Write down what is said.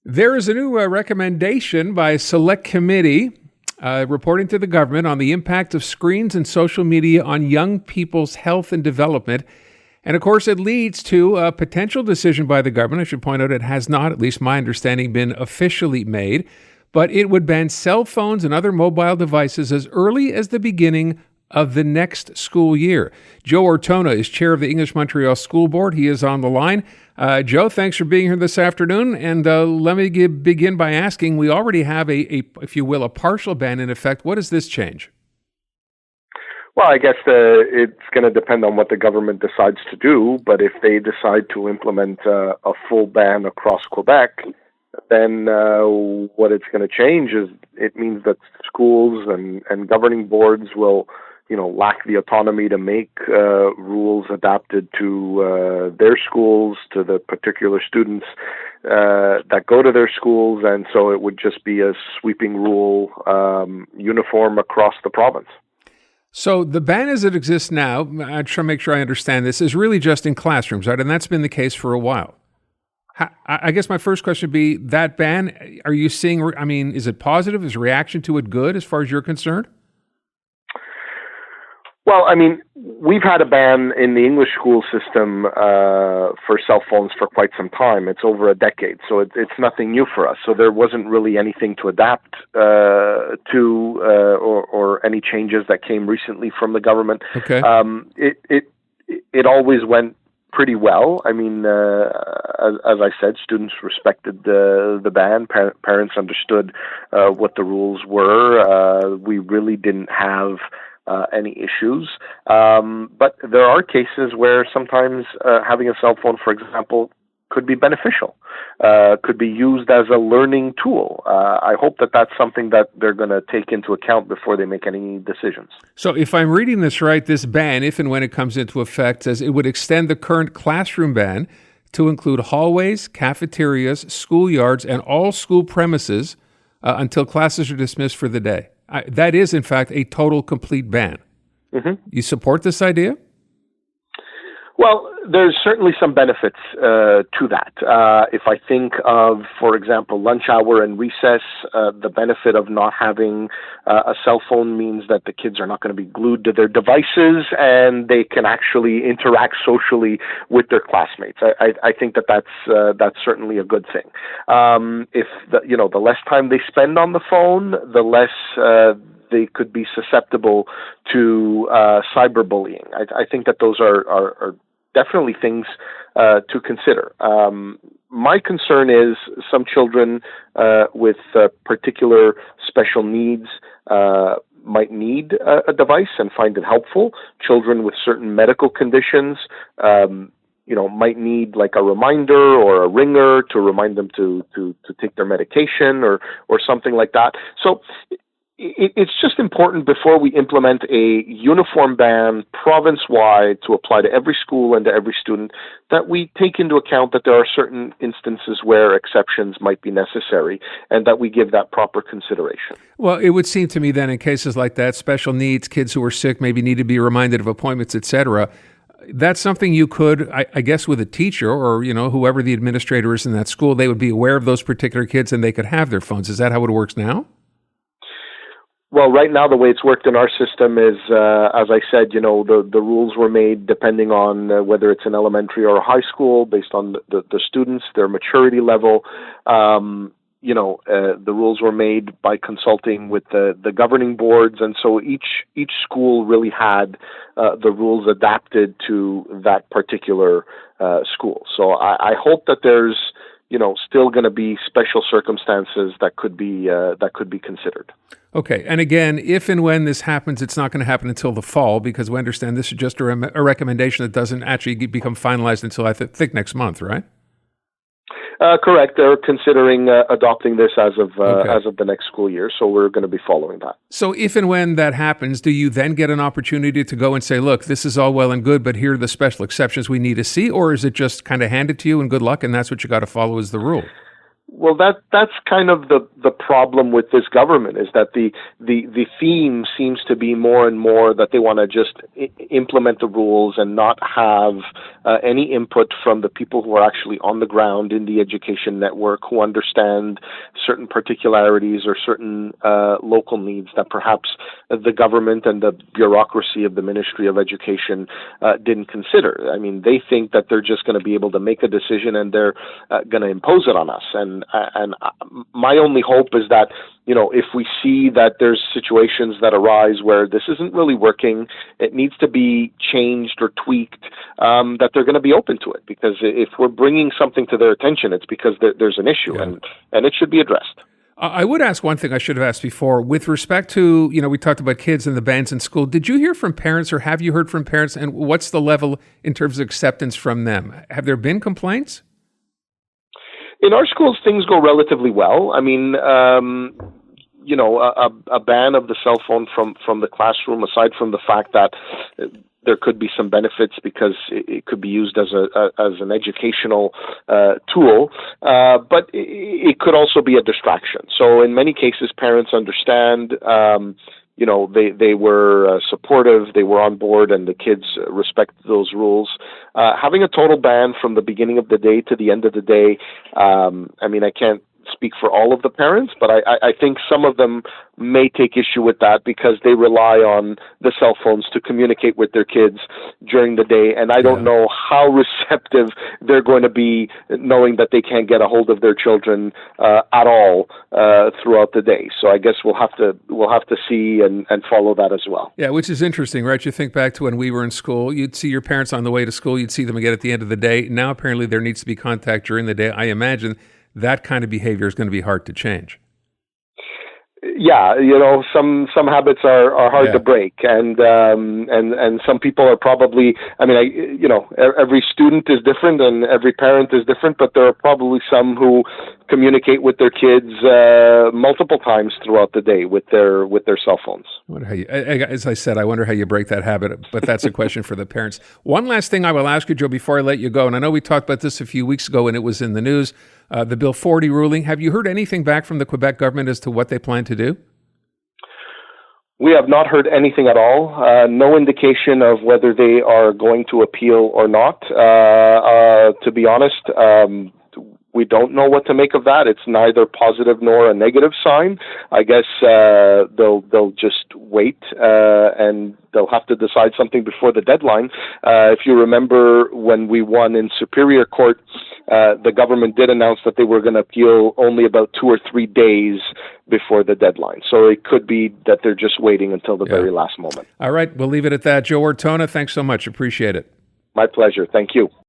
There is a new recommendation by a select committee reporting to the government on the impact of screens and social media on young people's health and development. And of course, it leads to a potential decision by the government. I should point out it has not, at least my understanding, been officially made. But it would ban cell phones and other mobile devices as early as the beginning of the next school year. Joe Ortona is chair of the English Montreal School Board. He is on the line. Joe, thanks for being here this afternoon. And let me begin by asking, we already have if you will, a partial ban in effect. What does this change? Well, I guess it's going to depend on what the government decides to do. But if they decide to implement a full ban across Quebec, then what it's going to change is it means that schools and governing boards will lack the autonomy to make rules adapted to their schools, to the particular students that go to their schools, and so it would just be a sweeping rule, uniform across the province. So the ban as it exists now, I'm trying to make sure I understand this, is really just in classrooms, right? And that's been the case for a while. I guess my first question would be, that ban, are you seeing, is it positive? Is reaction to it good as far as you're concerned? Well, we've had a ban in the English school system for cell phones for quite some time. It's over a decade, so it's nothing new for us. So there wasn't really anything to adapt to or any changes that came recently from the government. Okay. It always went pretty well. As I said, students respected the ban. Parents understood what the rules were. We really didn't have any issues. But there are cases where sometimes having a cell phone, for example, could be beneficial, could be used as a learning tool. I hope that that's something that they're going to take into account before they make any decisions. So if I'm reading this right, this ban, if and when it comes into effect, says it would extend the current classroom ban to include hallways, cafeterias, schoolyards, and all school premises until classes are dismissed for the day. That is, in fact, a total, complete ban. Mm-hmm. You support this idea? Well, there's certainly some benefits to that. If I think of, for example, lunch hour and recess, the benefit of not having a cell phone means that the kids are not going to be glued to their devices and they can actually interact socially with their classmates. I think that's certainly a good thing. If the less time they spend on the phone, the less they could be susceptible to cyberbullying. I think that those are definitely things to consider. My concern is some children with particular special needs might need a device and find it helpful. Children with certain medical conditions might need like a reminder or a ringer to remind them to take their medication or something like that. So it's just important before we implement a uniform ban province-wide to apply to every school and to every student that we take into account that there are certain instances where exceptions might be necessary and that we give that proper consideration. Well, it would seem to me then in cases like that, special needs, kids who are sick maybe need to be reminded of appointments, etc., that's something you could, I guess, with a teacher or, whoever the administrator is in that school, they would be aware of those particular kids and they could have their phones. Is that how it works now? Well, right now, the way it's worked in our system is, as I said, the rules were made depending on whether it's an elementary or a high school, based on the students, their maturity level. The rules were made by consulting with the governing boards, and so each school really had the rules adapted to that particular school. So I hope that there's still going to be special circumstances that could be considered. Okay, and again, if and when this happens, it's not going to happen until the fall because we understand this is just a recommendation that doesn't actually become finalized until I think next month, right? Correct. They're considering adopting this as of the next school year, so we're going to be following that. So if and when that happens, do you then get an opportunity to go and say, look, this is all well and good, but here are the special exceptions we need to see, or is it just kind of handed to you and good luck, and that's what you got to follow as the rule? Well, that's kind of the problem with this government, is that the theme seems to be more and more that they want to just implement the rules and not have any input from the people who are actually on the ground in the education network, who understand certain particularities or certain local needs that perhaps the government and the bureaucracy of the Ministry of Education didn't consider. I mean, they think that they're just going to be able to make a decision and they're going to impose it on us. And my only hope is that, if we see that there's situations that arise where this isn't really working, it needs to be changed or tweaked, that they're going to be open to it. Because if we're bringing something to their attention, it's because there's an issue, and it should be addressed. I would ask one thing I should have asked before. With respect to, we talked about kids and the bands in school. Did you hear from parents, or have you heard from parents? And what's the level in terms of acceptance from them? Have there been complaints? In our schools, things go relatively well. I mean, a ban of the cell phone from the classroom, aside from the fact that there could be some benefits because it could be used as an educational tool, but it could also be a distraction. So in many cases, parents understand. They were supportive, they were on board, and the kids respect those rules. Having a total ban from the beginning of the day to the end of the day, I can't speak for all of the parents, but I think some of them may take issue with that because they rely on the cell phones to communicate with their kids during the day, and I don't know how receptive they're going to be knowing that they can't get a hold of their children at all throughout the day. So I guess we'll have to see and follow that as well. Yeah, which is interesting, right? You think back to when we were in school, you'd see your parents on the way to school, you'd see them again at the end of the day. Now apparently there needs to be contact during the day. I imagine that kind of behavior is going to be hard to change. Yeah, some habits are hard to break, and some people are probably. Every student is different and every parent is different, but there are probably some who communicate with their kids multiple times throughout the day with their cell phones. I wonder how as I said, I wonder how you break that habit, but that's a question for the parents. One last thing I will ask you, Joe, before I let you go, and I know we talked about this a few weeks ago and it was in the news. The Bill 40 ruling. Have you heard anything back from the Quebec government as to what they plan to do? We have not heard anything at all. No indication of whether they are going to appeal or not. To be honest, we don't know what to make of that. It's neither positive nor a negative sign. I guess they'll just wait and they'll have to decide something before the deadline. If you remember, when we won in Superior Court, the government did announce that they were going to appeal only about 2 or 3 days before the deadline. So it could be that they're just waiting until the very last moment. All right, we'll leave it at that. Joe Ortona, thanks so much. Appreciate it. My pleasure. Thank you.